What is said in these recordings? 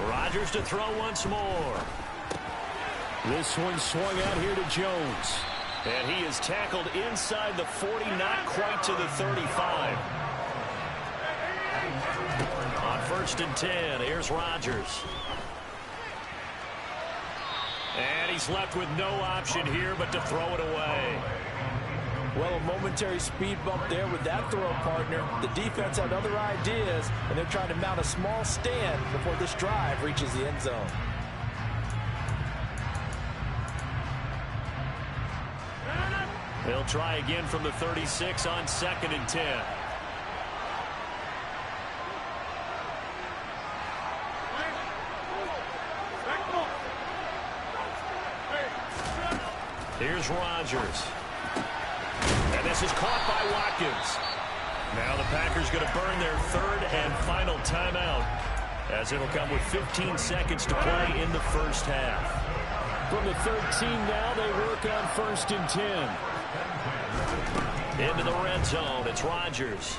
Rodgers to throw once more. This one swung out here to Jones. And he is tackled inside the 40, not quite to the 35. On 1st and 10, here's Rodgers. And he's left with no option here but to throw it away. Well, a momentary speed bump there with that throw, partner. The defense had other ideas, and they're trying to mount a small stand before this drive reaches the end zone. They'll try again from the 36 on 2nd and 10. Here's Rodgers. And this is caught by Watkins. Now the Packers going to burn their 3rd and final timeout, as it'll come with 15 seconds to play in the first half. From the 13 now, they work on 1st and 10. Into the red zone, it's Rodgers.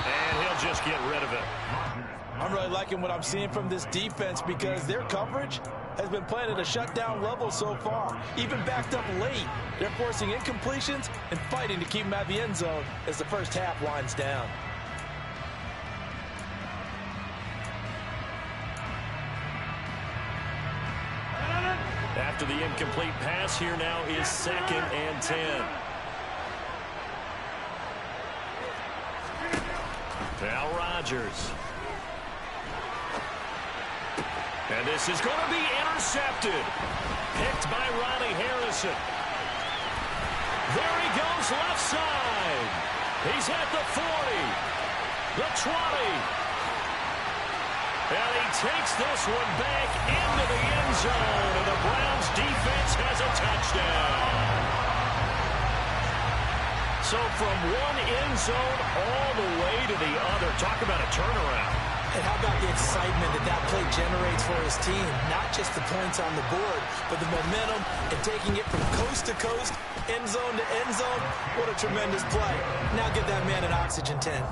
And he'll just get rid of it. I'm really liking what I'm seeing from this defense because their coverage has been playing at a shutdown level so far. Even backed up late, they're forcing incompletions and fighting to keep them at the end zone as the first half winds down. After the incomplete pass, here now is 2nd and 10. Now Rodgers. And this is going to be intercepted. Picked by Ronnie Harrison. There he goes left side. He's at the 40. The 20. And he takes this one back into the end zone. And the Browns defense has a touchdown. So from one end zone all the way to the other. Talk about a turnaround. And how about the excitement that play generates for his team? Not just the points on the board, but the momentum and taking it from coast to coast, end zone to end zone. What a tremendous play. Now get that man an oxygen tent.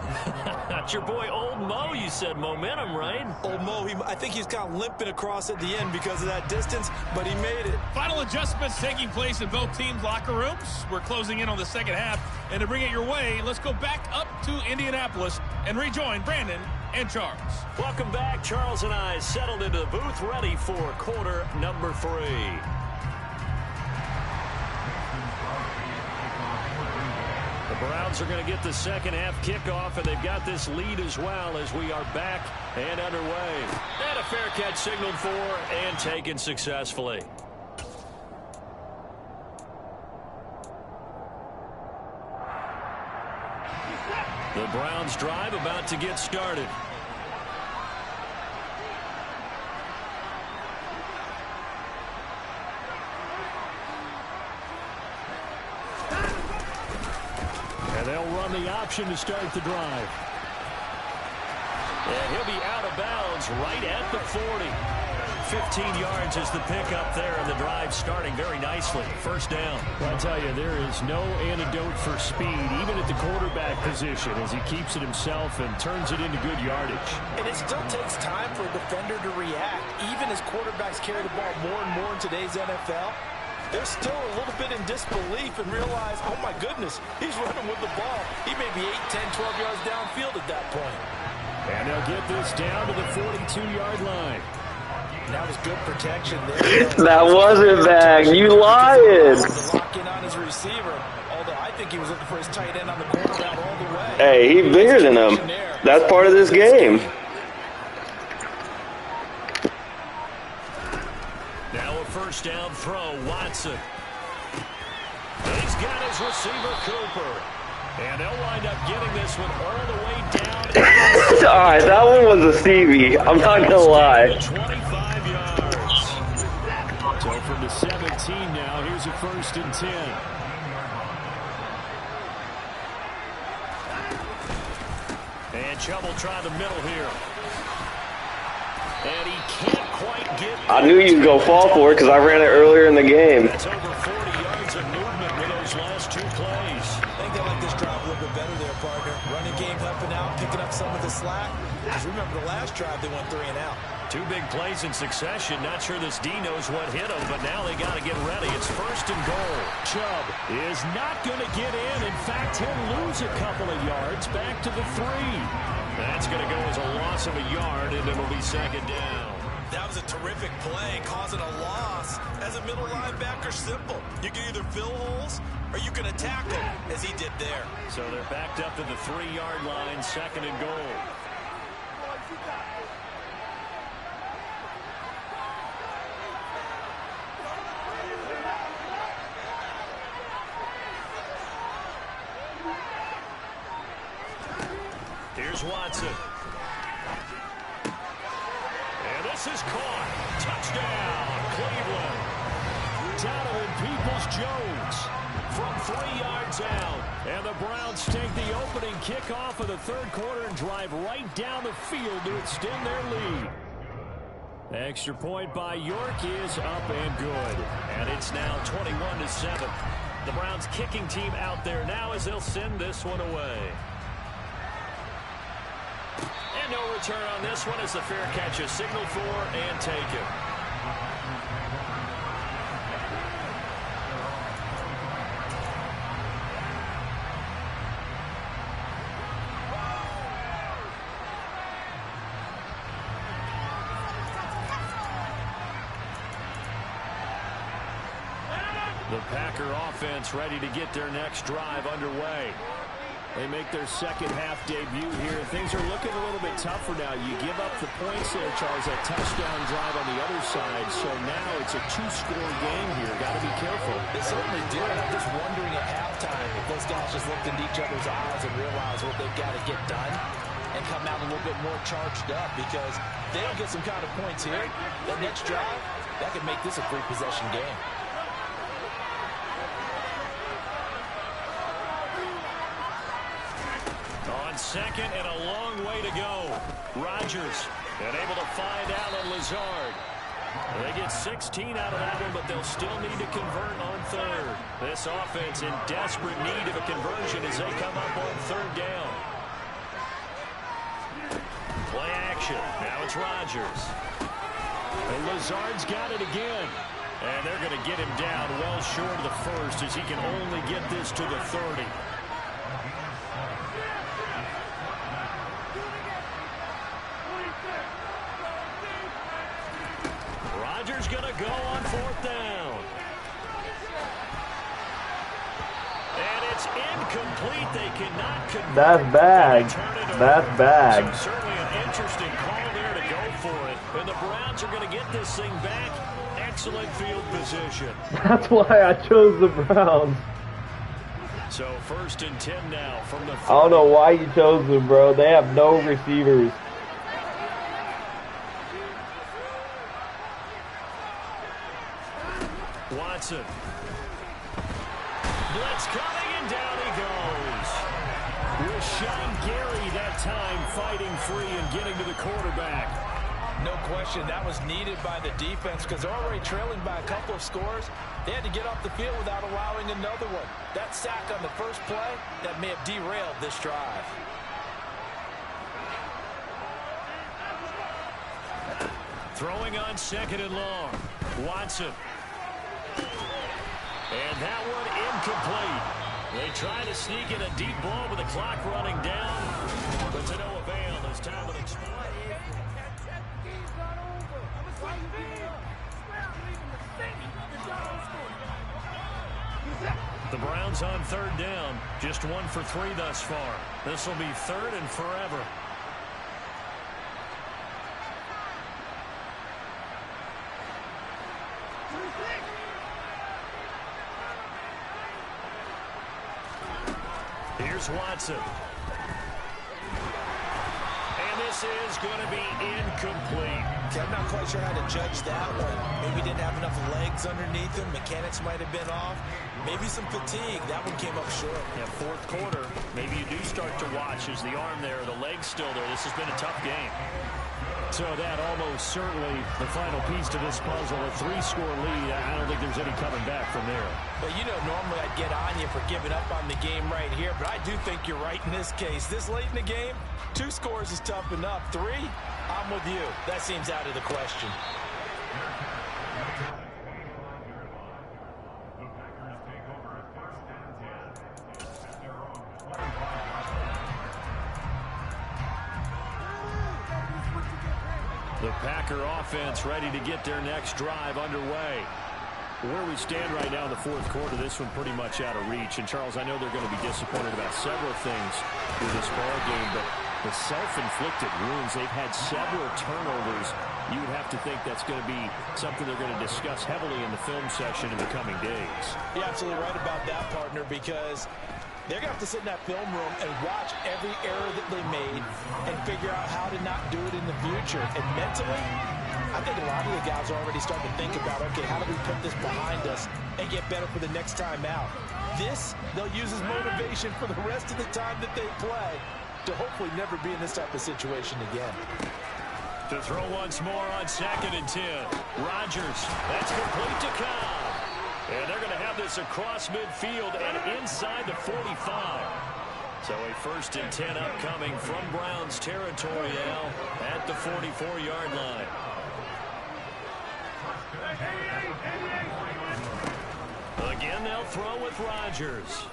That's your boy Old Mo, you said. Momentum, right? Old Mo, I think he's kind of limping across at the end because of that distance, but he made it. Final adjustments taking place in both teams' locker rooms. We're closing in on the second half. And to bring it your way, let's go back up to Indianapolis and rejoin Brandon and Charles. Welcome back. Charles and I settled into the booth, ready for quarter number 3. The Browns are going to get the second half kickoff, and they've got this lead as well as we are back and underway. And a fair catch signaled for and taken successfully. The Browns drive about to get started. And they'll run the option to start the drive. And he'll be out of bounds right at the 40. 15 yards is the pickup there, and the drive starting very nicely. First down. Well, I tell you, there is no antidote for speed, even at the quarterback position, as he keeps it himself and turns it into good yardage. And it still takes time for a defender to react, even as quarterbacks carry the ball more and more in today's NFL. They're still a little bit in disbelief and realize, oh my goodness, he's running with the ball. He may be 8, 10, 12 yards downfield at that point. And they'll get this down to the 42-yard line. That was good protection there. That wasn't bad. You lying. Lock in on his receiver. Although I think he was looking for his tight end on the corner route all the way. Hey, he's bigger than him. That's part of this game. Now a first down throw, Watson. He's got his receiver, Cooper. And they'll wind up getting this one all the way down. All right, that one was a CV. I'm not going to lie. 25 yards. So from the 17 now, here's a 1st and 10. And Chubb will try the middle here. And he can't quite get... I knew you'd go fall for it because I ran it earlier in the game. That's over 40 yards of movement with those last 2 plays. I think they like this drive a little bit better there, partner. Running game helping out, picking up some of the slack. Because remember the last drive, they went 3 and out. 2 big plays in succession. Not sure this D knows what hit him, but now they got to get ready. It's 1st and goal. Chubb is not going to get in. In fact, he'll lose a couple of yards back to the 3. That's going to go as a loss of a yard, and it'll be 2nd down. That was a terrific play, causing a loss. As a middle linebacker, simple. You can either fill holes or you can attack them, as he did there. So they're backed up to the 3-yard line, 2nd and goal. Here's Watson. And this is caught. Touchdown, Cleveland. Donovan Peoples-Jones from 3 yards out. And the Browns take the opening kickoff of the 3rd quarter and drive right down the field to extend their lead. Extra point by York is up and good. And it's now 21-7. The Browns kicking team out there now as they'll send this one away. And no return on this one as the fair catch is signaled for and taken. The Packer offense ready to get their next drive underway. They make their second half debut here. Things are looking a little bit tougher now. You give up the points there, Charles, that touchdown drive on the other side. So now it's a 2-score game here. Got to be careful. They certainly did. I'm just wondering at halftime if those guys just looked into each other's eyes and realized what they've got to get done and come out a little bit more charged up, because they don't get some kind of points here. That next drive, that could make this a 3-possession game. On 2nd and a long way to go. Rodgers able to find Allen Lazard. They get 16 out of that one, but they'll still need to convert on 3rd. This offense in desperate need of a conversion as they come up on 3rd down. Play action. Now it's Rodgers. And Lazard's got it again. And they're going to get him down well short of the 1st as he can only get this to the 30. Rodgers going to go on 4th down. And it's incomplete. They cannot convert. That's bag. That's bag. So certainly an interesting call there to go for it. And the Browns are going to get this thing back. Excellent field position. That's why I chose the Browns. So 1st and 10 now from the 30. I don't know why you chose them, bro. They have no receivers. Watson. Blitz coming, and down he goes. Rashawn Gary that time fighting free and getting to the quarterback. No question, that was needed by the defense, because they're already trailing by a couple of scores. They had to get off the field without allowing another one. That sack on the first play, that may have derailed this drive. Throwing on 2nd and long. Watson. And that one incomplete. They try to sneak in a deep ball with the clock running down, but to no avail as time will expire. The Browns on 3rd down, just 1 for 3 thus far. This will be 3rd and forever. Here's Watson. And this this is going to be incomplete. Okay, I'm not quite sure how to judge that one. Maybe didn't have enough legs underneath him. Mechanics might have been off. Maybe some fatigue. That one came up short. Yeah, fourth quarter. Maybe you do start to watch. Is the arm there, the leg's still there? This has been a tough game. So that almost certainly the final piece to this puzzle. A 3-score lead. I don't think there's any coming back from there. Well, you know, normally I'd get on you for giving up on the game right here, but I do think you're right in this case. This late in the game, 2 scores is tough enough. 3, I'm with you. That seems out of the question. The Packer offense ready to get their next drive underway. Where we stand right now in the fourth quarter, this one pretty much out of reach. And, Charles, I know they're going to be disappointed about several things with this ball game, but the self-inflicted wounds, they've had several turnovers. You would have to think that's going to be something they're going to discuss heavily in the film session in the coming days. You're absolutely right about that, partner, because they're going to have to sit in that film room and watch every error that they made and figure out how to not do it in the future. And mentally, I think a lot of the guys are already starting to think about, okay, how do we put this behind us and get better for the next time out? This, they'll use as motivation for the rest of the time that they play to hopefully never be in this type of situation again. To throw once more on 2nd and 10. Rodgers, that's complete to Cobb. And they're going to have this across midfield and inside the 45. So a 1st and 10 upcoming from Browns territory now at the 44-yard line. Again, they'll throw with Rodgers.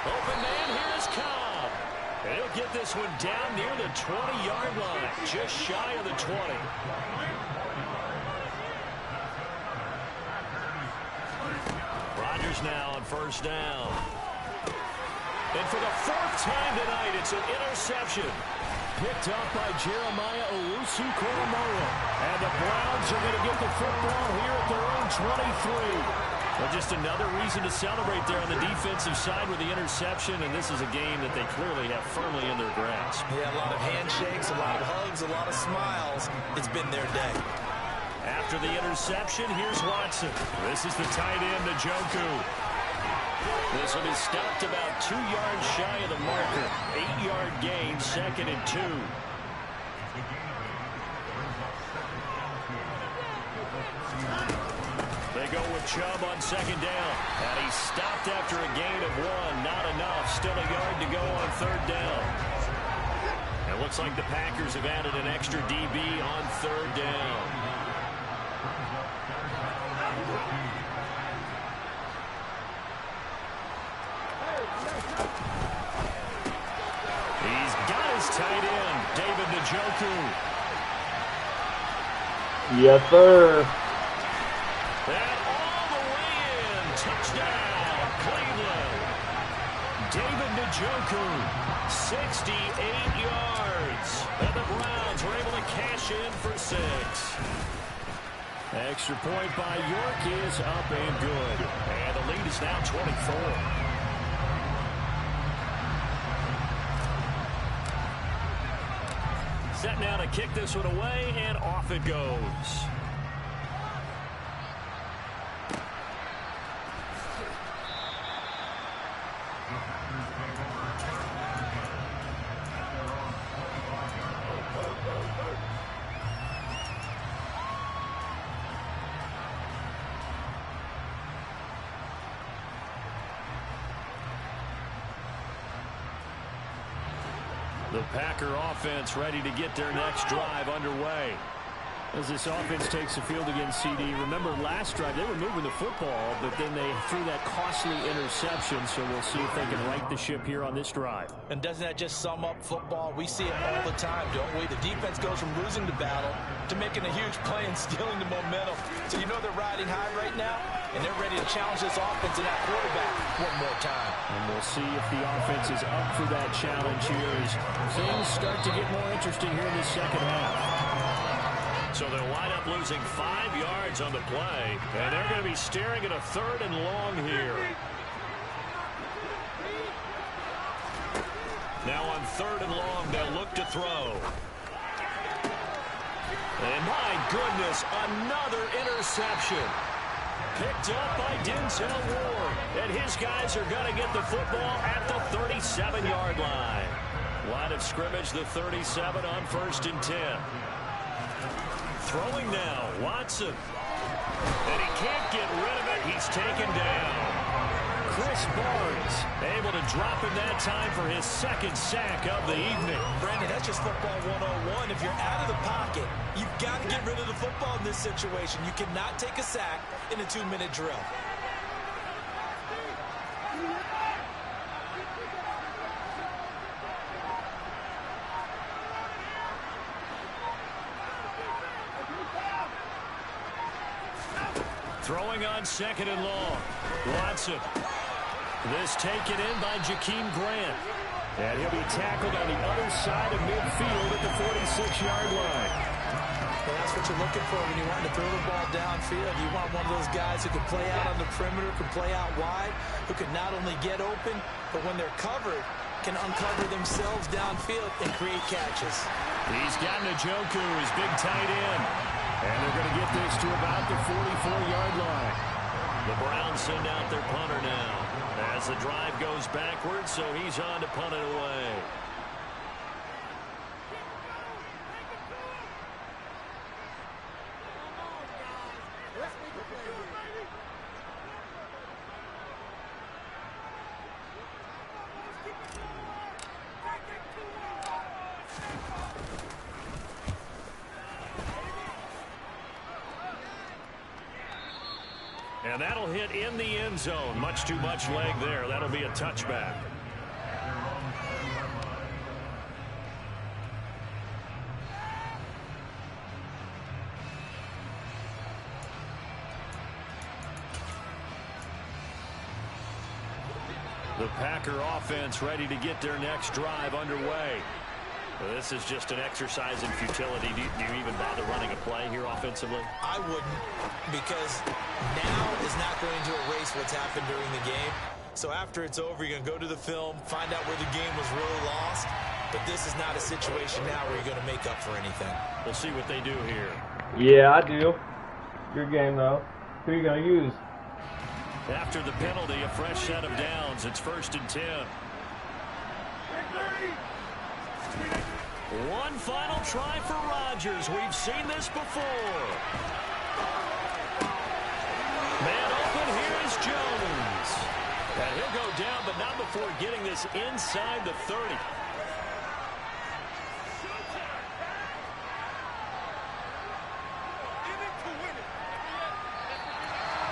Open man, here's Cobb. And he'll get this one down near the 20-yard line, just shy of the 20. Rodgers now on 1st down. And for the 4th time tonight, it's an interception. Picked up by Jeremiah Owusu-Koramoah. And the Browns are going to get the football here at their own 23. Well, just another reason to celebrate there on the defensive side with the interception, and this is a game that they clearly have firmly in their grasp. Yeah, a lot of handshakes, a lot of hugs, a lot of smiles. It's been their day. After the interception, here's Watson. This is the tight end, Njoku. This will be stopped about 2 yards shy of the marker. 8-yard gain, 2nd and 2. They go with Chubb on 2nd down. And he's stopped after a gain of 1. Not enough. Still a yard to go on 3rd down. It looks like the Packers have added an extra DB on 3rd down. He's got his tight end, David Njoku. Yes, sir. And all the way in. Touchdown, Cleveland. David Njoku, 68 yards. And the Browns were able to cash in for 6. Extra point by York is up and good. And the lead is now 24. Set now to kick this one away, and off it goes. The Packer offense ready to get their next drive underway. As this offense takes the field against CD, remember last drive they were moving the football, but then they threw that costly interception, so we'll see if they can right the ship here on this drive. And doesn't that just sum up football? We see it all the time, don't we? The defense goes from losing the battle to making a huge play and stealing the momentum. So you know they're riding high right now, and they're ready to challenge this offense and that quarterback one more time. And we'll see if the offense is up for that challenge here as things start to get more interesting here in the second half. So they'll wind up losing 5 yards on the play, and they're going to be staring at a 3rd and long here. Now on 3rd and long, they'll look to throw. And my goodness, another interception. Picked up by Denzel Ward. And his guys are going to get the football at the 37-yard line. Line of scrimmage, the 37 on 1st and 10. Throwing now, Watson. And he can't get rid of it. He's taken down. Chris Barnes able to drop in that time for his 2nd sack of the evening. Brandon, that's just football 101. If you're out of the pocket, you've got to get rid of the football in this situation. You cannot take a sack in a 2-minute drill. Throwing on 2nd and long. Watson. This taken in by Jakeem Grant. And he'll be tackled on the other side of midfield at the 46-yard line. Well, that's what you're looking for when you want to throw the ball downfield. You want one of those guys who can play out on the perimeter, can play out wide, who can not only get open, but when they're covered, can uncover themselves downfield and create catches. He's got Njoku, his big tight end. And they're going to get this to about the 44-yard line. The Browns send out their punter now as the drive goes backwards, so he's on to punt it away. And that'll hit in the end zone. Much too much leg there. That'll be a touchback. The Packer offense ready to get their next drive underway. Well, this is just an exercise in futility. Do you even bother running a play here offensively? I wouldn't, because now is not going to erase what's happened during the game. So after it's over, you're going to go to the film, find out where the game was really lost. But this is not a situation now where you're going to make up for anything. We'll see what they do here. Yeah, I do. Good game, though. Who are you going to use? After the penalty, a fresh set of downs. It's 1st and 10. One final try for Rodgers. We've seen this before. Man open, here is Jones. And he'll go down, but not before getting this inside the 30.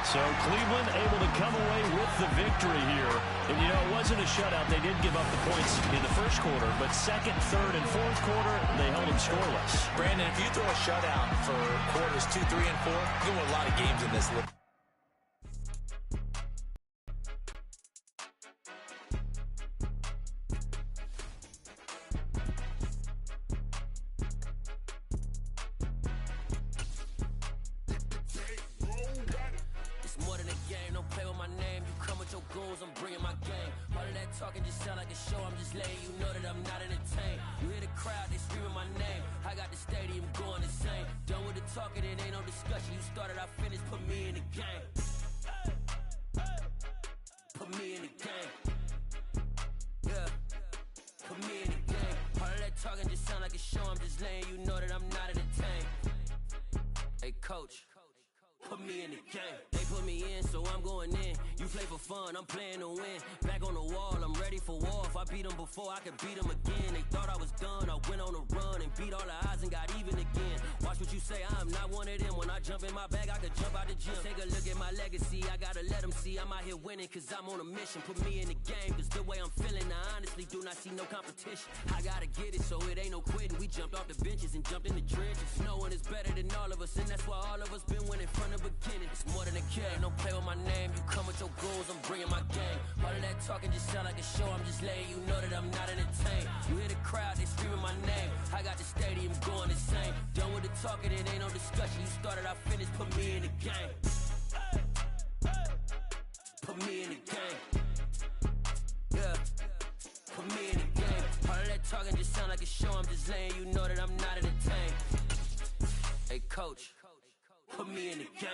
So Cleveland able to come away with the victory here. And, you know, it wasn't a shutout. They did give up the points in the first quarter, but 2nd, 3rd, and 4th quarter, they held them scoreless. Brandon, if you throw a shutout for quarters 2, 3, and 4, you win a lot of games in this league. Talking just sound like a show. I'm just letting you know that I'm not entertained. You hear the crowd, they screaming my name. I got the stadium going insane. Done with the talking, it ain't no discussion. You started, I finished. Put me in the game. Put me in the game. Yeah. Put me in the game. All of that talking just sound like a show. I'm just letting you know that I'm not entertained. Hey, coach. Put me in the game. They put me in, so I'm going in. You play for fun, I'm playing to win. Back on the wall, I'm ready for war. If I beat them before, I could beat them again. They thought I was done, I went on a run and beat all the odds and got even again. Watch what you say, I'm not one of them. When I jump in my bag, I could jump out the gym. Take a look at my legacy, I gotta let them see I'm out here winning, cause I'm on a mission. Put me in the game, cause the way I'm feeling, I honestly do not see no competition. I gotta get it, so it ain't no quitting. We jumped off the benches and jumped in the trenches. No one is better than all of us, and that's why all of us been winning from the beginning. It's more than a game, don't play with my name. You come with your goals, I'm bringing my game. All of that talking just sound like a show. I'm just letting you know that I'm not entertained. You hear the crowd, they screaming my name. I got the stadium going insane. Done with the talking, it ain't no discussion. You started, I finished. Put me in the game. Put me in the game. Yeah. Put me in the game. All talking just sound like a show. I'm just letting you know that I'm not in the tank. Hey, coach, put me in the game.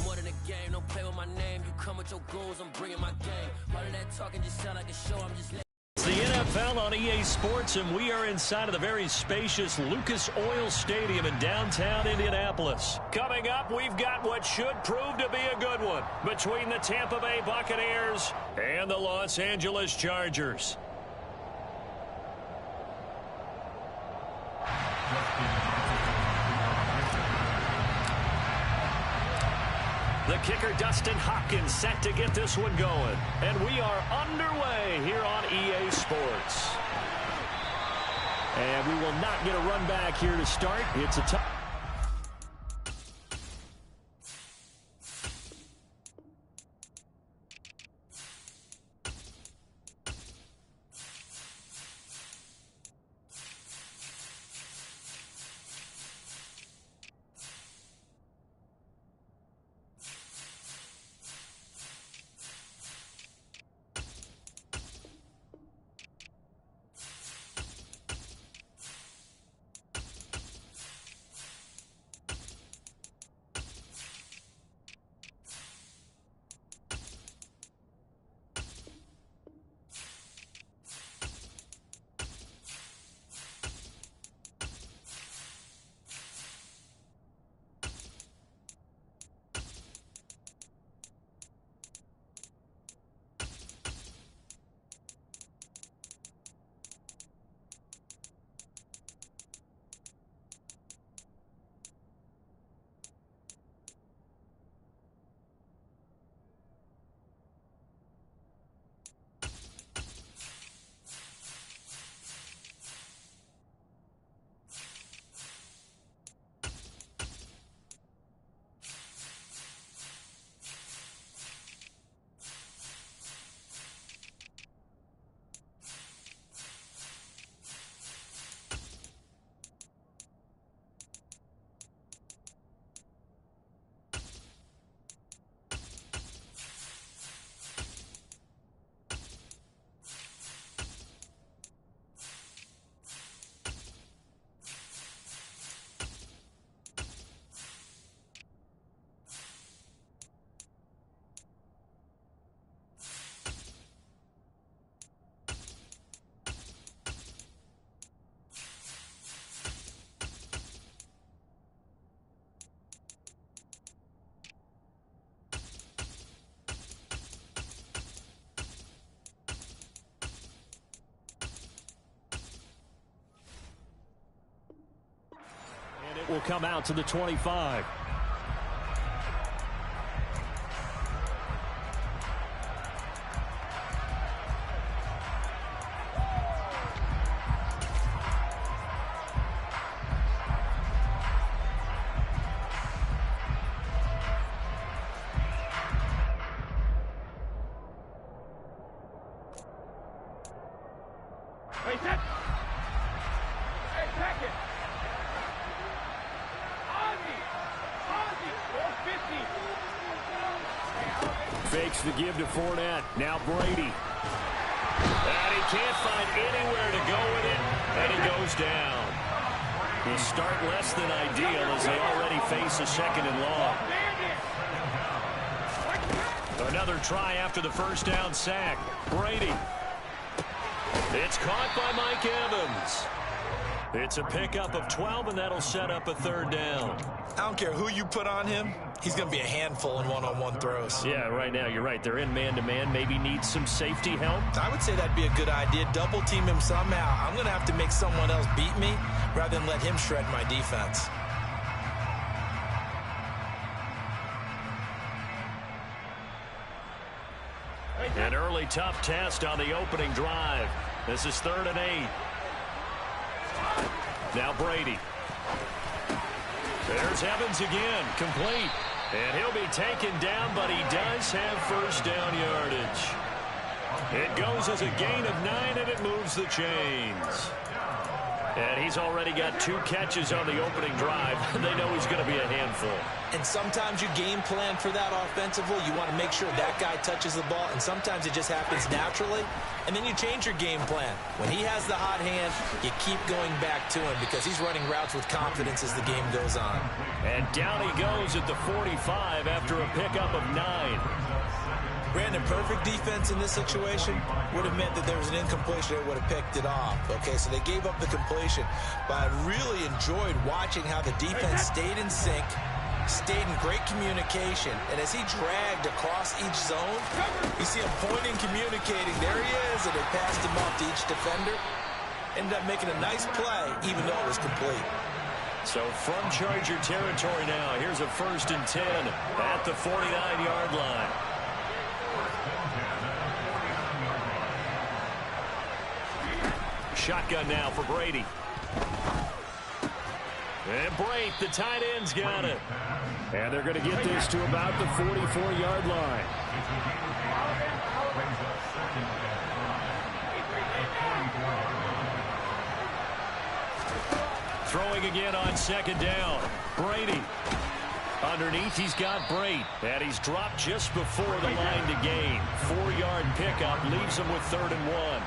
More than a game, don't play with my name. You come with your goons, I'm bringing my game. All of that talking just sound like a show. I'm just It's the NFL on EA Sports, and we are inside of the very spacious Lucas Oil Stadium in downtown Indianapolis. Coming up, we've got what should prove to be a good one between the Tampa Bay Buccaneers and the Los Angeles Chargers. The kicker, Dustin Hopkins, set to get this one going. And we are underway here on EA Sports. And we will not get a run back here to start. It's a tough. Will come out to the 25. Hey, set. Hey, check it. Fakes the give to Fournette. Now Brady. And he can't find anywhere to go with it. And he goes down. The start less than ideal as they already face a second and long. Another try after the first down sack. Brady. It's caught by Mike Evans. It's a pickup of 12, and that'll set up a third down. I don't care who you put on him. He's going to be a handful in one-on-one throws. Yeah, right now, you're right. They're in man-to-man. Maybe need some safety help. I would say that'd be a good idea. Double team him somehow. I'm going to have to make someone else beat me rather than let him shred my defense. An early tough test on the opening drive. This is 3rd and 8. Now Brady. There's Evans again, complete. And he'll be taken down, but he does have first down yardage. It goes as a gain of 9, and it moves the chains. And he's already got 2 catches on the opening drive. They know he's going to be a handful. And sometimes you game plan for that offensively. You want to make sure that guy touches the ball, and sometimes it just happens naturally, and then you change your game plan. When he has the hot hand, you keep going back to him because he's running routes with confidence as the game goes on. And down he goes at the 45 after a pickup of 9. Brandon, perfect defense in this situation would have meant that there was an incompletion. They would have picked it off. Okay, so they gave up the completion. But I really enjoyed watching how the defense stayed in sync, stayed in great communication. And as he dragged across each zone, you see him pointing, communicating. There he is, and they passed him off to each defender. Ended up making a nice play, even though it was complete. So from Charger territory now, here's a 1st and 10 at the 49-yard line. Shotgun now for Brady. And Brate, the tight end's got it. And they're going to get this to about the 44-yard line. Throwing again on 2nd down. Brady. Underneath, he's got Brate. And he's dropped just before the line to gain. 4-yard pickup leaves him with 3rd and 1.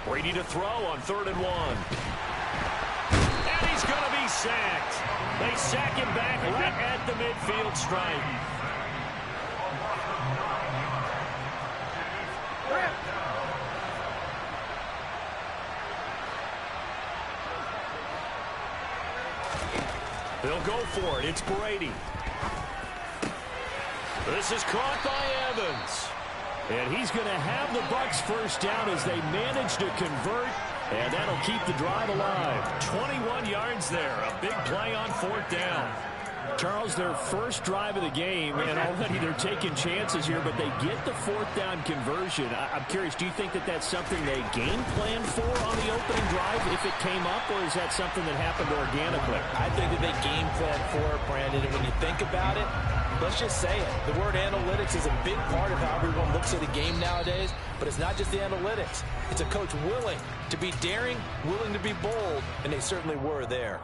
Brady to throw on 3rd and 1. And he's going to be sacked. They sack him back right at the midfield stripe. They'll go for it. It's Brady. This is caught by Evans. And he's going to have the Bucs first down as they manage to convert, and that'll keep the drive alive. 21 yards there. A big play on 4th down. Charles, their first drive of the game, and already they're taking chances here, but they get the 4th down conversion. I'm curious, do you think that that's something they game planned for on the opening drive if it came up, or is that something that happened organically? I think that they game planned for it, Brandon, and when you think about it, let's just say it. The word analytics is a big part of how everyone looks at a game nowadays, but it's not just the analytics. It's a coach willing to be daring, willing to be bold, and they certainly were there.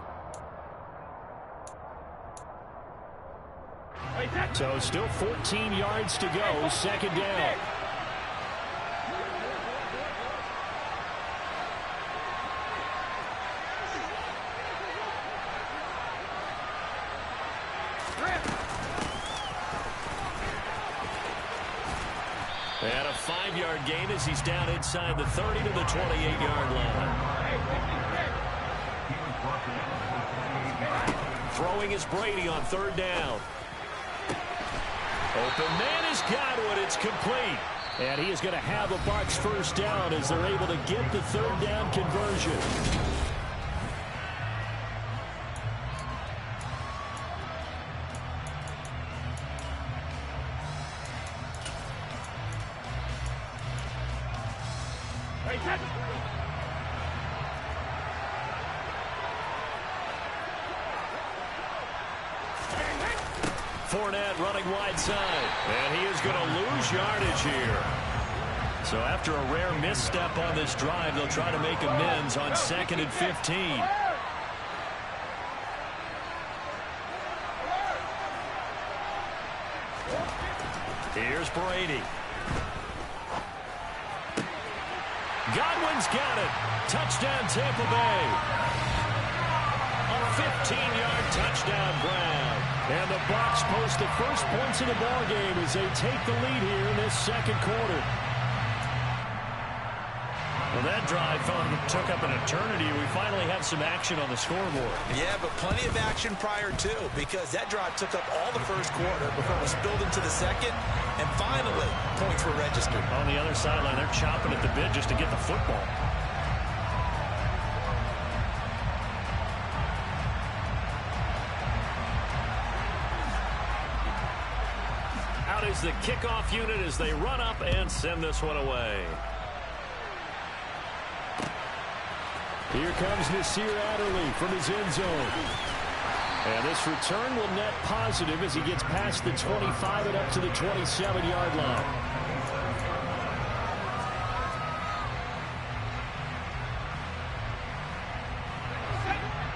So still 14 yards to go, 2nd down. And a 5-yard gain as he's down inside the 30 to the 28-yard line. Throwing is Brady on 3rd down. Open man is Godwin. It's complete. And he is going to have a Bucs first down as they're able to get the 3rd down conversion. Fournette running wide side, and he is going to lose yardage here. So after a rare misstep on this drive, they'll try to make amends on 2nd and 15. Here's Brady. Godwin's got it. Touchdown, Tampa Bay. A 15-yard touchdown, Brown. And the Bucs post the first points of the ball game as they take the lead here in this 2nd quarter. Well, that drive took up an eternity. We finally have some action on the scoreboard. Yeah, but plenty of action prior to, because that drive took up all the first quarter before it was spilled into the 2nd, and finally, points were registered. On the other sideline, they're chomping at the bit just to get the football. is the kickoff unit as they run up and send this one away. Here comes Nasir Adderley from his end zone. And this return will net positive as he gets past the 25 and up to the 27-yard line.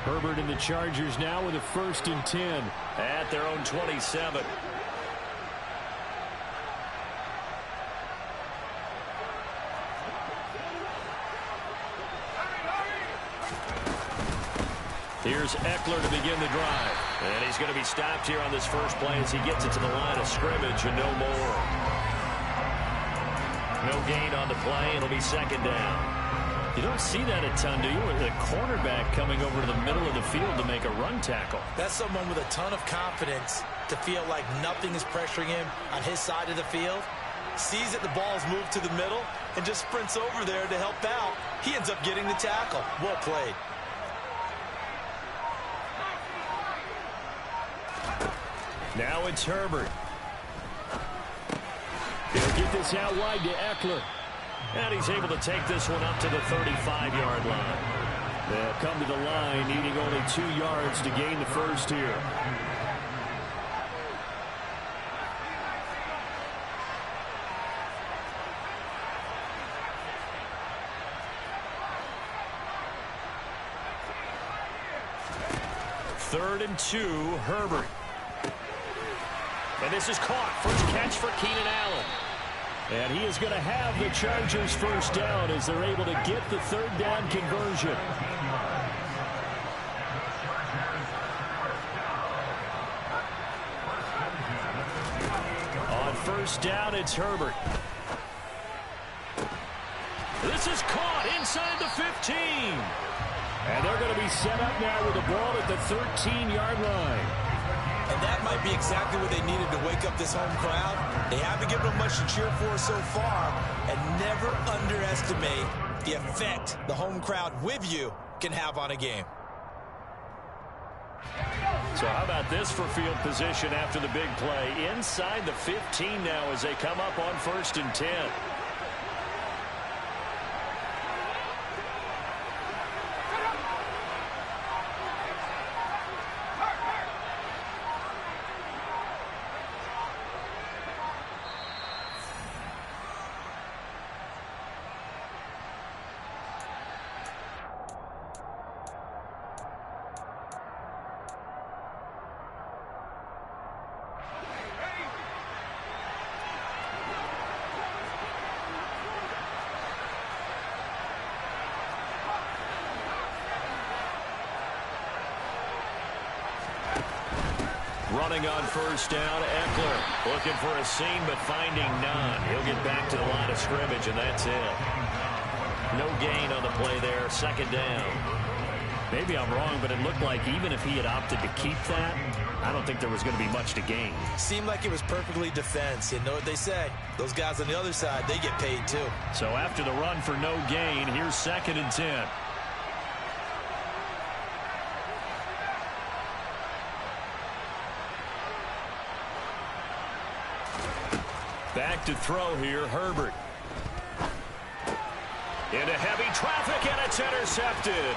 Herbert and the Chargers now with a 1st and 10. At their own 27. Here's Eckler to begin the drive. And he's going to be stopped here on this first play as he gets it to the line of scrimmage and no more. No gain on the play. It'll be 2nd down. You don't see that a ton, do you? With a cornerback coming over to the middle of the field to make a run tackle. That's someone with a ton of confidence to feel like nothing is pressuring him on his side of the field. Sees that the ball's moved to the middle and just sprints over there to help out. He ends up getting the tackle. Well played. Now it's Herbert. He'll get this out wide to Eckler. And he's able to take this one up to the 35-yard line. They'll come to the line, needing only 2 yards to gain the first here. Third and 2, Herbert. And this is caught. First catch for Keenan Allen. And he is going to have the Chargers first down as they're able to get the 3rd down conversion. On first down, it's Herbert. This is caught inside the 15. And they're going to be set up now with the ball at the 13-yard line. And that might be exactly what they needed to wake up this home crowd. They haven't given them much to cheer for so far. And never underestimate the effect the home crowd with you can have on a game. So how about this for field position after the big play? Inside the 15 now as they come up on 1st and 10. Running on first down, Eckler looking for a seam but finding none. He'll get back to the line of scrimmage, and that's it. No gain on the play there, 2nd down. Maybe I'm wrong, but it looked like even if he had opted to keep that, I don't think there was going to be much to gain. Seemed like it was perfectly defense. You know what they say. Those guys on the other side, they get paid too. So after the run for no gain, here's 2nd and 10. Back to throw here, Herbert. Into heavy traffic, and it's intercepted.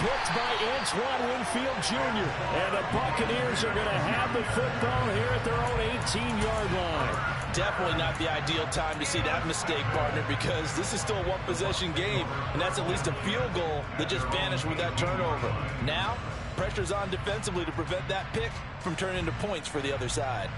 Picked by Antoine Winfield Jr. And the Buccaneers are going to have the football here at their own 18-yard line. Definitely not the ideal time to see that mistake, partner, because this is still a one-possession game, and that's at least a field goal that just vanished with that turnover. Now, pressure's on defensively to prevent that pick from turning into points for the other side.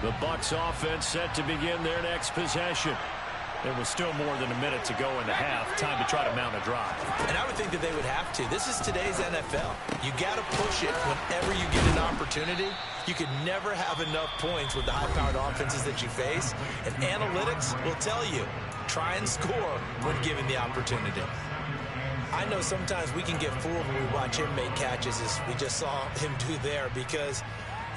The Bucs offense set to begin their next possession. There was still more than a minute to go in the half. Time to try to mount a drive. And I would think that they would have to. This is today's NFL. You got to push it whenever you get an opportunity. You can never have enough points with the high-powered offenses that you face. And analytics will tell you, try and score when given the opportunity. I know sometimes we can get fooled when we watch him make catches, as we just saw him do there, because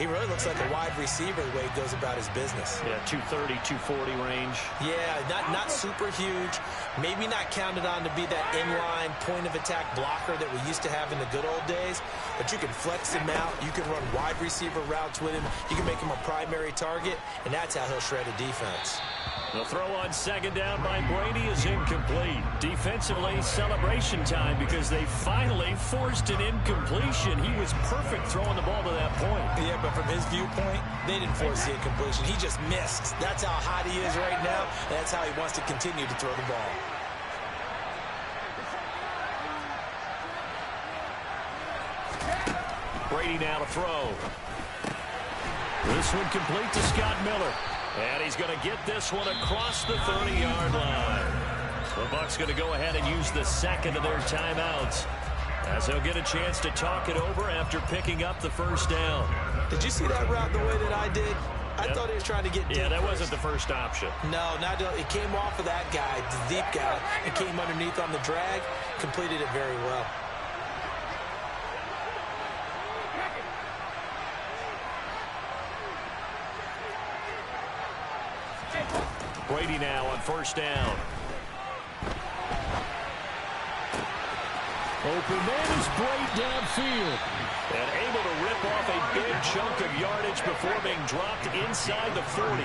He really looks like a wide receiver the way he goes about his business. Yeah, 230, 240 range. Yeah, not super huge. Maybe not counted on to be that inline point-of-attack blocker that we used to have in the good old days. But you can flex him out. You can run wide receiver routes with him. You can make him a primary target, and that's how he'll shred a defense. The throw on second down by Brady is incomplete. Defensively, celebration time because they finally forced an incompletion. He was perfect throwing the ball to that point. Yeah, but from his viewpoint, they didn't force the incompletion. He just missed. That's how hot he is right now, and that's how he wants to continue to throw the ball. Brady now to throw. This one complete to Scott Miller. And he's going to get this one across the 30-yard line. The Bucs going to go ahead and use the second of their timeouts, as they'll get a chance to talk it over after picking up the first down. Did you see that route the way that I did? I thought he was trying to get deep. Yeah, that wasn't the first option. No, it came off of that guy, the deep guy, and came underneath on the drag, completed it very well. Brady now on first down. Open man is Brady downfield. And able to rip off a big chunk of yardage before being dropped inside the 40.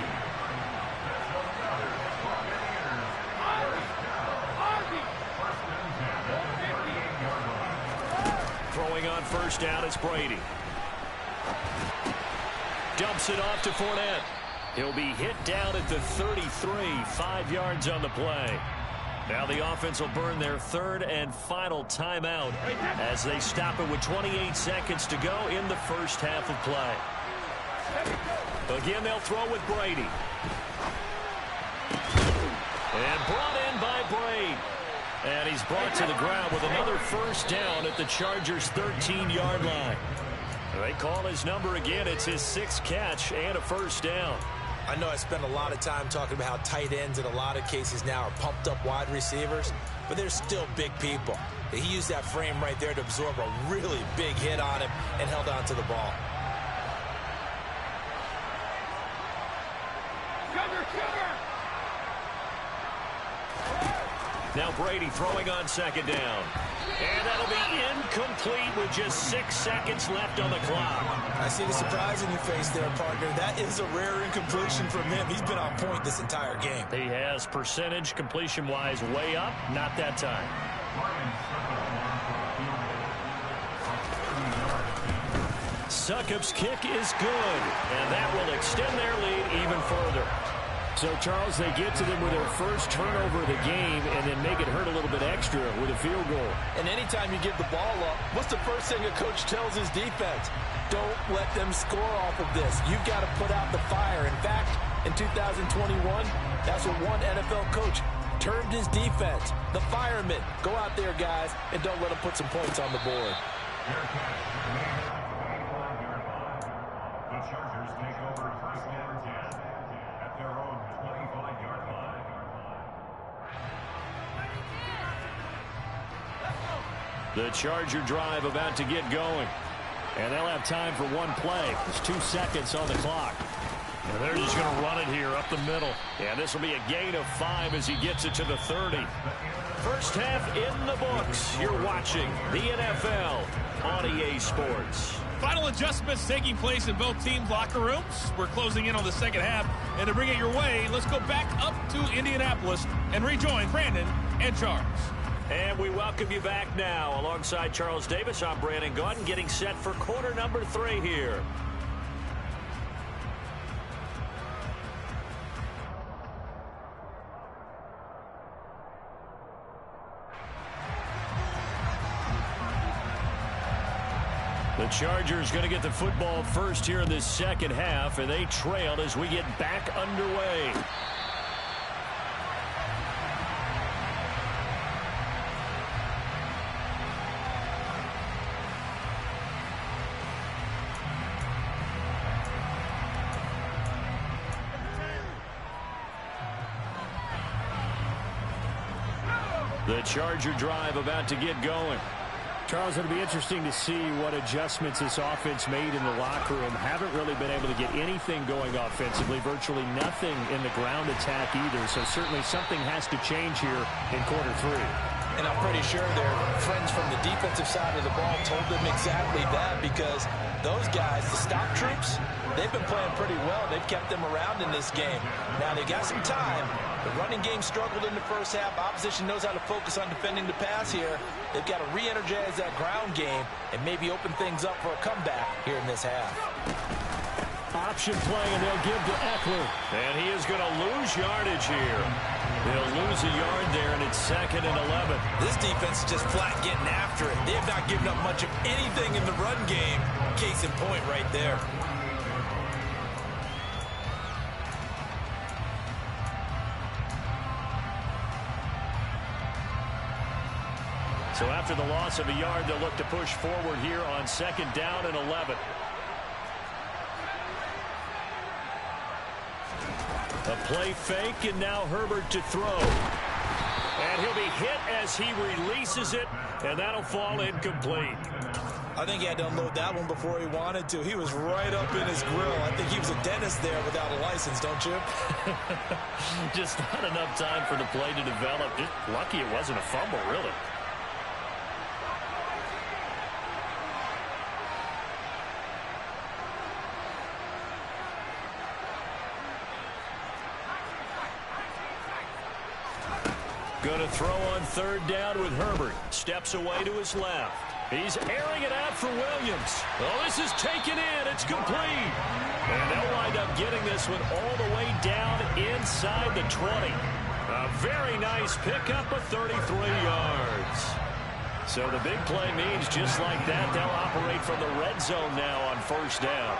Throwing on first down is Brady. Dumps it off to Fournette. He'll be hit down at the 33, 5 yards on the play. Now the offense will burn their third and final timeout as they stop it with 28 seconds to go in the first half of play. Again, they'll throw with Brady. And brought in by Brady. And he's brought to the ground with another first down at the Chargers' 13-yard line. They call his number again. It's his 6th catch and a first down. I know I spend a lot of time talking about how tight ends in a lot of cases now are pumped up wide receivers, but they're still big people. He used that frame right there to absorb a really big hit on him and held on to the ball. Now Brady throwing on second down. And that'll be incomplete with just 6 seconds left on the clock. I see the surprise in your face there, partner. That is a rare incompletion from him. He's been on point this entire game. He has percentage completion-wise way up. Not that time. Succop's kick is good, and that will extend their lead even further. So, Charles, they get to them with their first turnover of the game and then make it hurt a little bit extra with a field goal. And anytime you give the ball up, what's the first thing a coach tells his defense? Don't let them score off of this. You've got to put out the fire. In fact, in 2021, that's what one NFL coach termed his defense. The firemen. Go out there, guys, and don't let them put some points on the board. The Chargers take over first and 10 at their own 25-yard line. The Charger drive about to get going. And they'll have time for one play. There's 2 seconds on the clock. And they're just going to run it here up the middle. And this will be a gain of 5 as he gets it to the 30. First half in the books. You're watching the NFL on EA Sports. Final adjustments taking place in both teams' locker rooms. We're closing in on the second half. And to bring it your way, let's go back up to Indianapolis and rejoin Brandon and Charles. And we welcome you back now. Alongside Charles Davis, I'm Brandon Gaudin, getting set for quarter number 3 here. The Chargers going to get the football first here in this second half, and they trailed as we get back underway. The Charger drive about to get going. Charles, it'll be interesting to see what adjustments this offense made in the locker room. Haven't really been able to get anything going offensively, virtually nothing in the ground attack either. So certainly something has to change here in quarter 3. And I'm pretty sure their friends from the defensive side of the ball told them exactly that, because those guys, the stop troops, they've been playing pretty well. They've kept them around in this game. Now, they got some time. The running game struggled in the first half. Opposition knows how to focus on defending the pass here. They've got to re-energize that ground game and maybe open things up for a comeback here in this half. Option play, and they'll give to Eckler. And he is going to lose yardage here. They'll lose a yard there, and it's 2nd and 11. This defense is just flat getting after it. They have not given up much of anything in the run game. Case in point right there. So after the loss of a yard, they'll look to push forward here on 2nd down and 11. A play fake, and now Herbert to throw. And he'll be hit as he releases it, and that'll fall incomplete. I think he had to unload that one before he wanted to. He was right up in his grill. I think he was a dentist there without a license, don't you? Just not enough time for the play to develop. Just lucky it wasn't a fumble, really. Going to throw on 3rd down with Herbert. Steps away to his left. He's airing it out for Williams. Oh, this is taken in. It's complete. And they'll wind up getting this one all the way down inside the 20. A very nice pickup of 33 yards. So the big play means just like that, they'll operate from the red zone now on 1st down.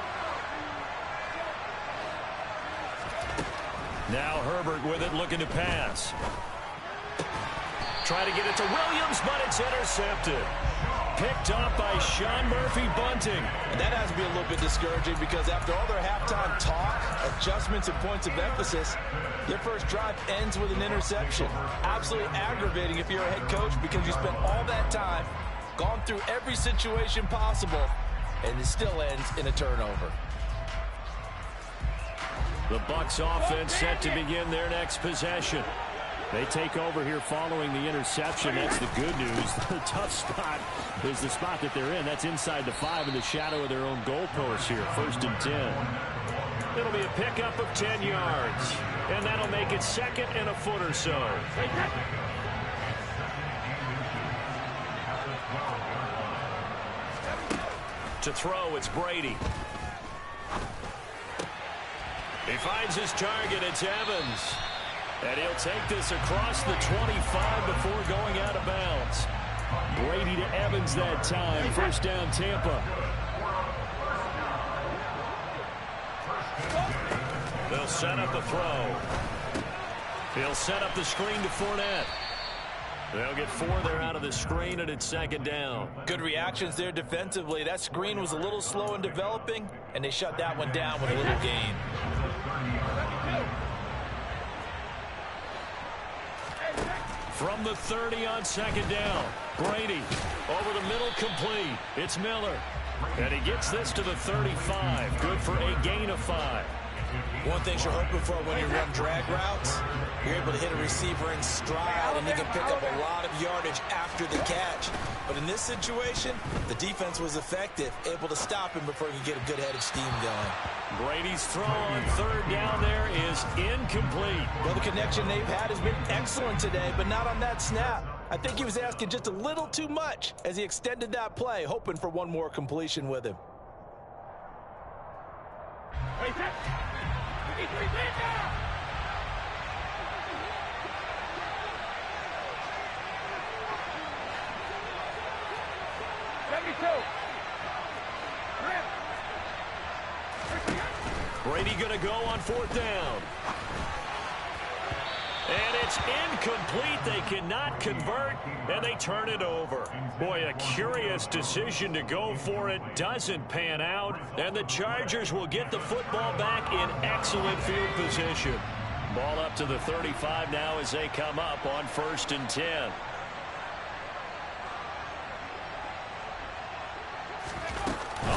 Now Herbert with it, looking to pass. Try to get it to Williams, but it's intercepted. Picked up by Sean Murphy-Bunting. And that has to be a little bit discouraging, because after all their halftime talk, adjustments and points of emphasis, their first drive ends with an interception. Absolutely aggravating if you're a head coach, because you spent all that time, gone through every situation possible, and it still ends in a turnover. The Bucs offense set to begin their next possession. They take over here following the interception. That's the good news. The tough spot is the spot that they're in. That's inside the 5 in the shadow of their own goalpost here. 1st and 10. It'll be a pickup of 10 yards. And that'll make it 2nd and a foot or so. To throw, it's Brady. He finds his target. It's Evans. And he'll take this across the 25 before going out of bounds. Brady to Evans that time. 1st down, Tampa. They'll set up a throw. He'll set up the screen to Fournette. They'll get 4 there out of the screen, and it's 2nd down. Good reactions there defensively. That screen was a little slow in developing, and they shut that one down with a little gain. From the 30 on 2nd down. Brady over the middle, complete. It's Miller. And he gets this to the 35. Good for a gain of 5. One thing you're hoping for when you run drag routes, you're able to hit a receiver in stride, and he can pick up a lot of yardage after the catch. But in this situation, the defense was effective, able to stop him before he could get a good head of steam going. Brady's throw on 3rd down there is incomplete. Well, the connection they've had has been excellent today, but not on that snap. I think he was asking just a little too much as he extended that play, hoping for one more completion with him. Hey, set. 53, stand down. Brady going to go on 4th down. And it's incomplete. They cannot convert, and they turn it over. Boy, a curious decision to go for it. Doesn't pan out, and the Chargers will get the football back in excellent field position. Ball up to the 35 now as they come up on 1st and 10.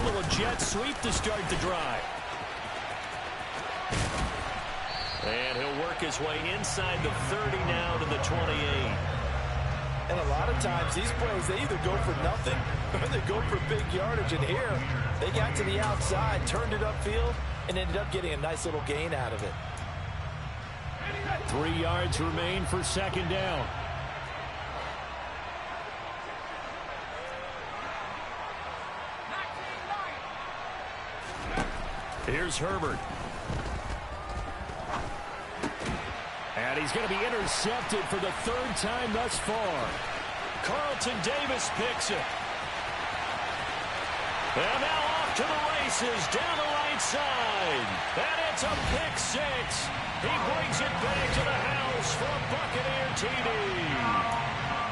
A little jet sweep to start the drive. And he'll work his way inside the 30 now to the 28. And a lot of times these plays, they either go for nothing or they go for big yardage. And here, they got to the outside, turned it upfield, and ended up getting a nice little gain out of it. 3 yards remain for second down. Here's Herbert. And he's going to be intercepted for the 3rd time thus far. Carlton Davis picks it. And now off to the races down the right side. And it's a pick 6. He brings it back to the house for a Buccaneer TD.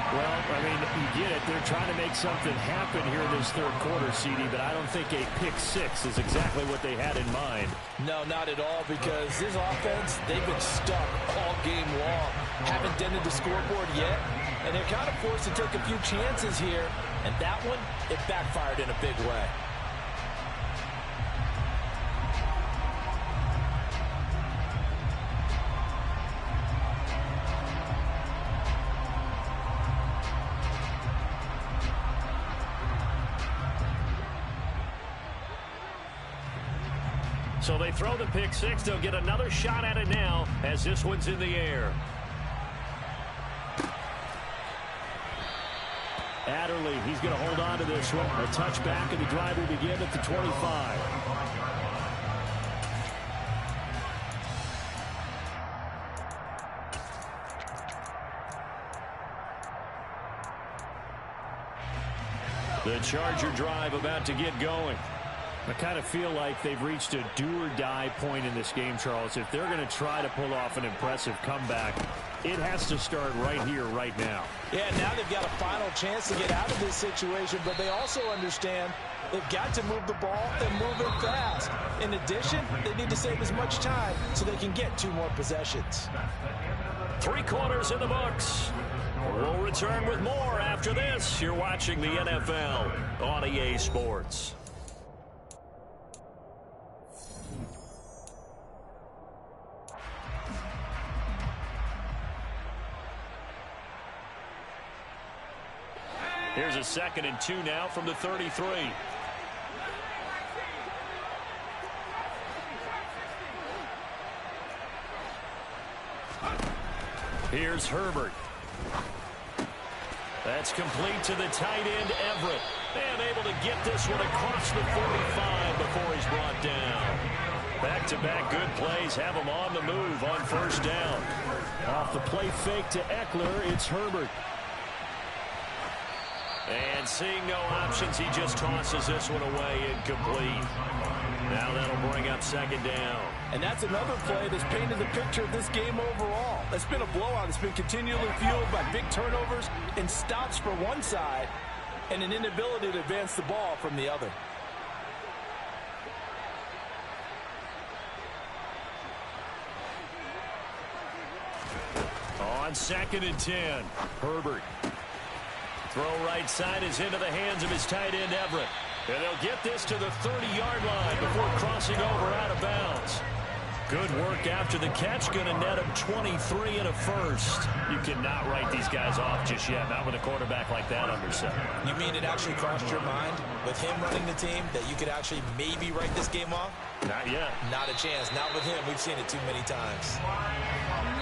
Well, I mean, you get it. They're trying to make something happen here in this 3rd quarter, CD, but I don't think a pick 6 is exactly what they had in mind. No, not at all, because this offense, they've been stuck all game long. Haven't dented the scoreboard yet, and they're kind of forced to take a few chances here, and that one, it backfired in a big way. So they throw the pick 6. They'll get another shot at it now as this one's in the air. Adderley, he's going to hold on to this one. A touchback, and the drive will begin at the 25. The Charger drive about to get going. I kind of feel like they've reached a do-or-die point in this game, Charles. If they're going to try to pull off an impressive comeback, it has to start right here, right now. Yeah, now they've got a final chance to get out of this situation, but they also understand they've got to move the ball and move it fast. In addition, they need to save as much time so they can get 2 more possessions. 3 quarters in the books. We'll return with more after this. You're watching the NFL on EA Sports. Here's a 2nd and 2 now from the 33. Here's Herbert. That's complete to the tight end, Everett. And able to get this one across the 45 before he's brought down. Back-to-back good plays have him on the move on 1st down. Off the play fake to Eckler, it's Herbert. And seeing no options, he just tosses this one away incomplete. Now that'll bring up 2nd down. And that's another play that's painted the picture of this game overall. It's been a blowout. It's been continually fueled by big turnovers and stops for one side and an inability to advance the ball from the other. On 2nd and 10, Herbert. Throw right side is into the hands of his tight end, Everett. And they'll get this to the 30-yard line before crossing over out of bounds. Good work after the catch. Going to net him 23 and a first. You cannot write these guys off just yet. Not with a quarterback like that under center. You mean it actually crossed your mind with him running the team that you could actually maybe write this game off? Not yet. Not a chance. Not with him. We've seen it too many times.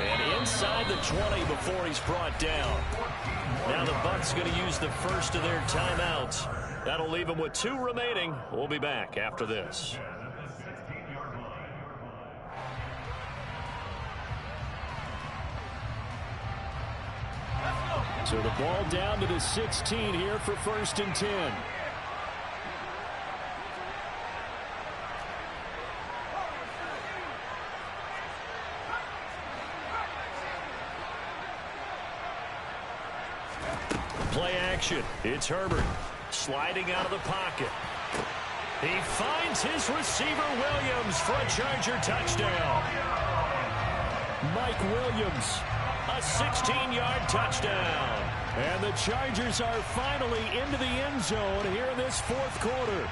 And inside the 20 before he's brought down. Now the Bucs going to use the first of their timeouts. That'll leave them with 2 remaining. We'll be back after this. So the ball down to the 16 here for 1st and 10. Play action. It's Herbert sliding out of the pocket. He finds his receiver Williams for a Charger touchdown. Mike Williams. A 16-yard touchdown. And the Chargers are finally into the end zone here in this 4th quarter.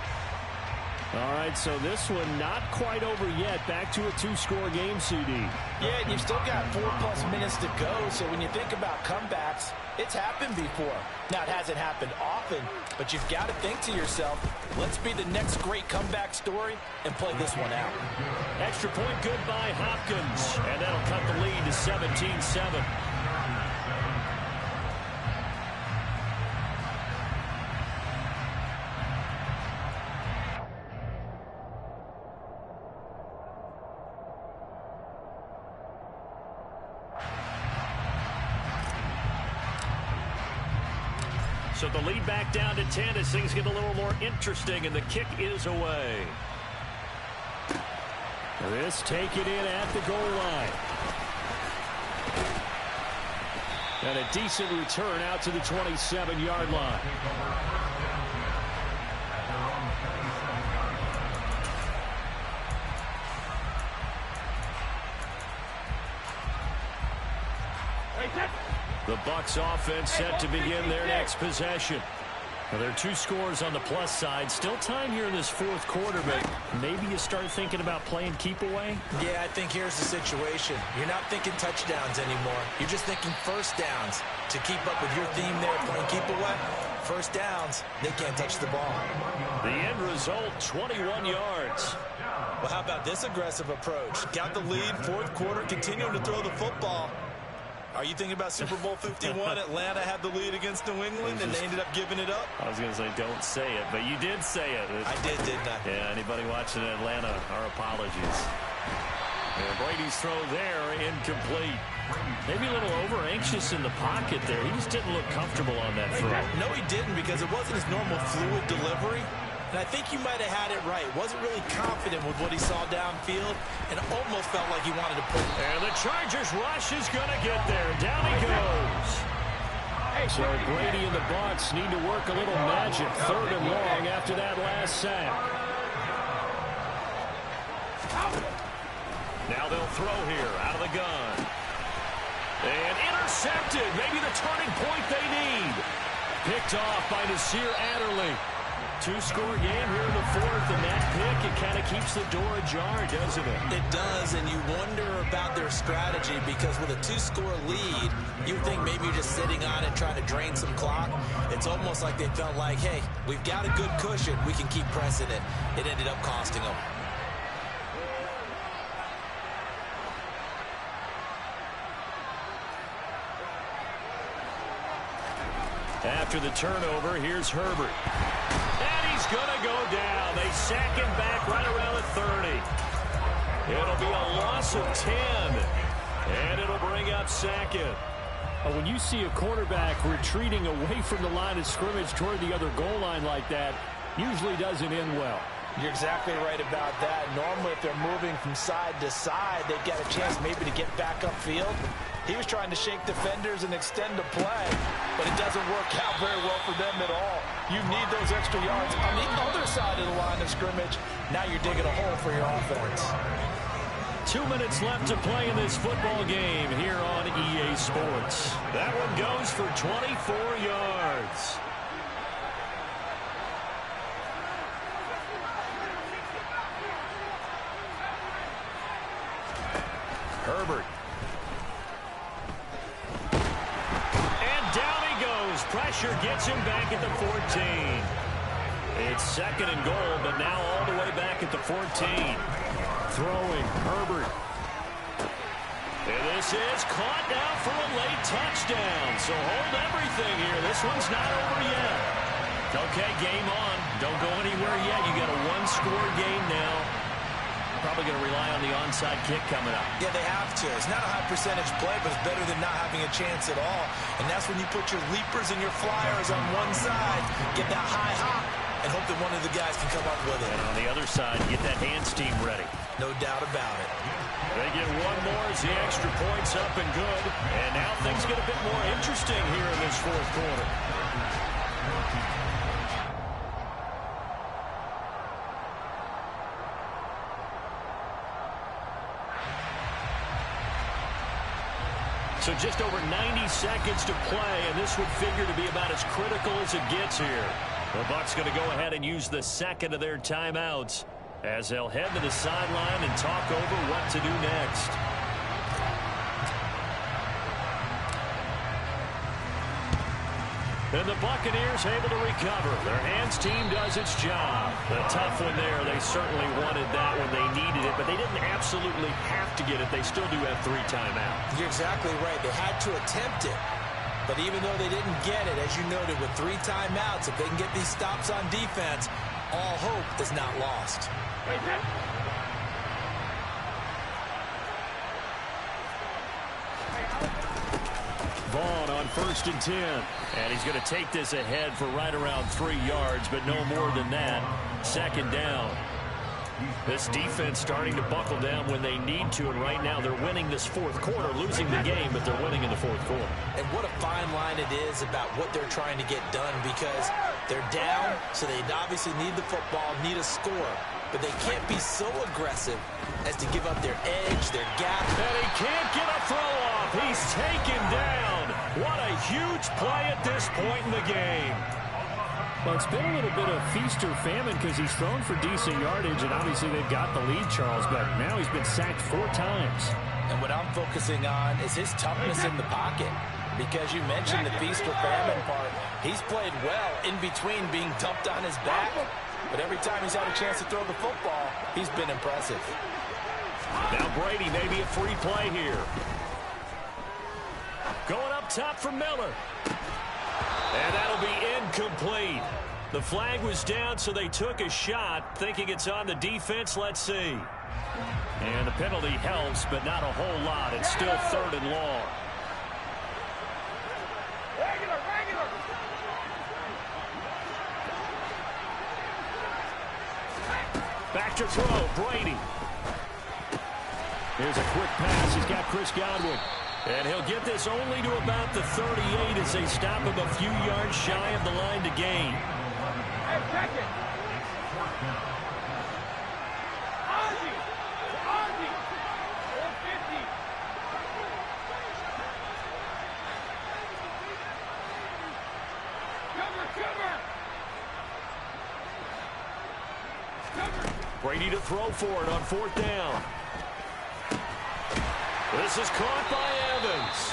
All right, so this one not quite over yet. Back to a 2-score game, CD. Yeah, and you've still got 4+ minutes to go, so when you think about comebacks, it's happened before. Now, it hasn't happened often, but you've got to think to yourself, let's be the next great comeback story and play this one out. Extra point good by Hopkins, and that'll cut the lead to 17-7. So the lead back down to 10 as things get a little more interesting, and the kick is away. This taken in at the goal line. And a decent return out to the 27-yard line. The Bucs offense set to begin their next possession. Well, there are 2 scores on the plus side. Still time here in this 4th quarter, but maybe you start thinking about playing keep away? Yeah, I think here's the situation. You're not thinking touchdowns anymore. You're just thinking first downs. To keep up with your theme there, playing keep away, first downs, they can't touch the ball. The end result, 21 yards. Well, how about this aggressive approach? Got the lead, 4th quarter, continuing to throw the football. Are you thinking about Super Bowl 51? Atlanta had the lead against New England, and they ended up giving it up? I was going to say, don't say it, but you did say it. I did, didn't I? Yeah, anybody watching Atlanta, our apologies. And Brady's throw there, incomplete. Maybe a little over-anxious in the pocket there. He just didn't look comfortable on that throw. No, he didn't, because it wasn't his normal fluid delivery. And I think you might have had it right. Wasn't really confident with what he saw downfield and almost felt like he wanted to put it. And the Chargers rush is going to get there. Down he goes. So Brady and the Bucs need to work a little magic. 3rd and long after that last sack. Now they'll throw here out of the gun. And intercepted. Maybe the turning point they need. Picked off by Nasir Adderley. 2-score game here in the 4th, and that pick, it kind of keeps the door ajar, doesn't it? It does, and you wonder about their strategy, because with a 2-score lead, you think maybe you're just sitting on it trying to drain some clock. It's almost like they felt like, hey, we've got a good cushion. We can keep pressing it. It ended up costing them. After the turnover, here's Herbert. And he's going to go down. They sack him back right around the 30. It'll be a loss of 10. And it'll bring up Sackett. When you see a quarterback retreating away from the line of scrimmage toward the other goal line like that, usually doesn't end well. You're exactly right about that. Normally, if they're moving from side to side, they've got a chance maybe to get back upfield. He was trying to shake defenders and extend the play, but it doesn't work out very well for them at all. You need those extra yards on the other side of the line of scrimmage. Now you're digging a hole for your offense. 2 minutes left to play in this football game here on EA Sports. That one goes for 24 yards. Herbert. And down he goes. Pressure gets him back at the 14. It's 2nd and goal, but now all the way back at the 14. Throwing, Herbert. And this is caught now for a late touchdown. So hold everything here. This one's not over yet. Okay, game on. Don't go anywhere yet. You got a 1-score game now. Probably going to rely on the onside kick coming up. Yeah, they have to. It's not a high percentage play, but it's better than not having a chance at all. And that's when you put your leapers and your flyers on one side, get that high hop, and hope that one of the guys can come up with it. And on the other side, get that hands team ready. No doubt about it. They get one more as the extra point's up and good. And now things get a bit more interesting here in this 4th quarter. So just over 90 seconds to play, and this would figure to be about as critical as it gets here. The Bucs going to go ahead and use the second of their timeouts as they'll head to the sideline and talk over what to do next. And the Buccaneers able to recover. Their hands team does its job. The tough one there. They certainly wanted that when they needed it, but they didn't absolutely have to get it. They still do have 3 timeouts. You're exactly right. They had to attempt it. But even though they didn't get it, as you noted, with 3 timeouts, if they can get these stops on defense, all hope is not lost. Vaughn on 1st and 10. And he's going to take this ahead for right around 3 yards, but no more than that. 2nd down. This defense starting to buckle down when they need to, and right now they're winning this 4th quarter, losing the game, but they're winning in the 4th quarter. And what a fine line it is about what they're trying to get done, because they're down, so they obviously need the football, need a score, but they can't be so aggressive as to give up their edge, their gap. And he can't get a throw off. He's taken down. What a huge play at this point in the game. Well, it's been a little bit of feast or famine because he's thrown for decent yardage, and obviously they've got the lead, Charles, but now he's been sacked 4 times. And what I'm focusing on is his toughness in the pocket, because you mentioned the feast or famine part. He's played well in between being dumped on his back, but every time he's had a chance to throw the football, he's been impressive. Now Brady, maybe a free play here. Going up top for Miller. And that'll be incomplete. The flag was down, so they took a shot, thinking it's on the defense. Let's see. And the penalty helps, but not a whole lot. It's still 3rd and long. Back to throw, Brady. Here's a quick pass. He's got Chris Godwin. And he'll get this only to about the 38 as they stop him a few yards shy of the line to gain. Brady to throw for it on 4th down. This is caught by Evans.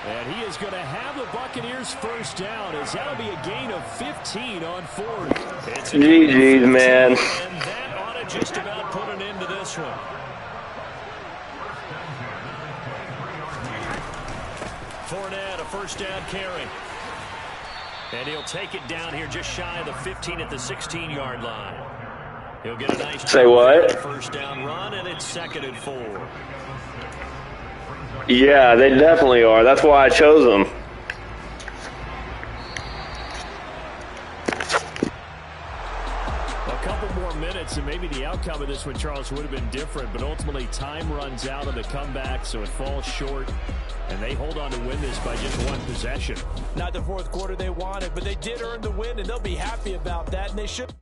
And he is going to have the Buccaneers 1st down, as that'll be a gain of 15 on 4th. GG's, man. And that ought to just about put an end to this one. Fournette, a 1st down carry. And he'll take it down here just shy of the 15 at the 16-yard line. He'll get a nice Say what? 1st down run, and it's 2nd and 4. Yeah, they definitely are. That's why I chose them. A couple more minutes, and maybe the outcome of this one, Charles, would have been different, but ultimately time runs out of the comeback, so it falls short, and they hold on to win this by just 1 possession. Not the 4th quarter they wanted, but they did earn the win, and they'll be happy about that, and they should.